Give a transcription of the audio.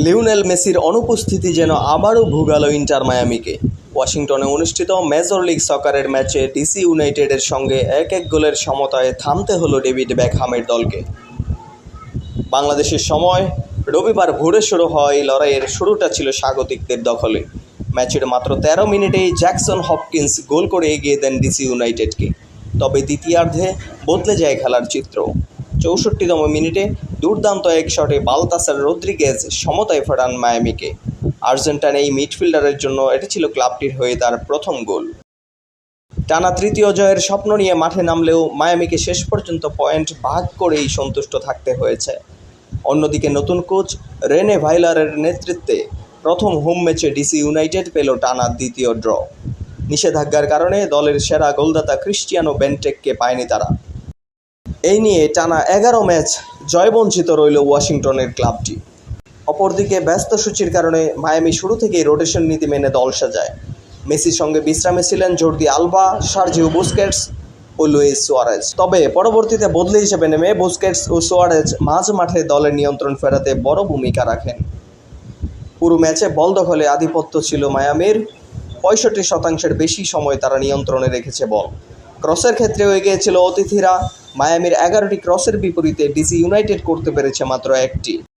Lionel মেসির অনুপস্থিতি যেন আবারও ভোগাল ইন্টার মায়ামিকে। ওয়াশিংটনে অনুষ্ঠিত মেজর লিগ সকারের ম্যাচে ডিসি ইউনাইটেডের সঙ্গে 1-1 গোলের সমতায় থামতে হলো ডেভিড বেকহামের দলকে। বাংলাদেশের সময় রবিবার ভোরে শুরু হওয়া এই লড়াইয়ের শুরুটা ছিল স্বাগতিকদের দখলে। ম্যাচের মাত্র 13 মিনিটেই জ্যাকসন হপকিন্স গোল করে এগিয়ে দেন ডিসি ইউনাইটেডকে। তবে দ্বিতীয়ার্ধে বদলে যায় খেলার চিত্র। 64তম মিনিটে দুর্দান্ত এক শটে বালতাসার রদ্রিগেজ সমতায় ফেরান মায়ামিকে। আর্জেন্টাইন এই মিডফিল্ডারের জন্য এটি ছিল ক্লাবটির হয়ে তার প্রথম গোল। টানা তৃতীয় জয়ের স্বপ্ন নিয়ে মাঠে নামলেও মায়ামিকে শেষ পর্যন্ত পয়েন্ট ভাগ করেই সন্তুষ্ট থাকতে হয়েছে। অন্যদিকে নতুন কোচ রেনে ভাইলারের নেতৃত্বে প্রথম হোম ম্যাচে ডিসি ইউনাইটেড পেল টানা দ্বিতীয় ড্র। নিষেধাজ্ঞার কারণে দলের সেরা গোলদাতা ক্রিস্টিয়ানো বেন্টেককে পায়নি তারা। এই নিয়ে টানা 11 ম্যাচ জয়বঞ্চিত রইল ওয়াশিংটনের ক্লাবটি। অপরদিকে ব্যস্ত সূচির কারণে মায়ামি শুরু থেকেই রোটেশন নীতি মেনে দল সাজায়। মেসির সঙ্গে বিশ্রামে ছিলেন জর্দি আলবা, সার্জিও বুস্কেটস ও লুইস সুয়ারেজ। তবে পরবর্তীতে বদলি হিসেবে নেমে বুস্কেটস ও সুয়ারেজ মাঝ মাঠে দলের নিয়ন্ত্রণ ফেরাতে বড় ভূমিকা রাখেন। পুরো ম্যাচে বল দখলে আধিপত্য ছিল মায়ামির। 65% বেশি সময় তারা নিয়ন্ত্রণে রেখেছে বল। ক্রসের ক্ষেত্রেও এগিয়ে ছিল অতিথিরা। মায়ামির 11টি ক্রসের বিপরীতে ডিসি ইউনাইটেড করতে পেরেছে মাত্র 1টি।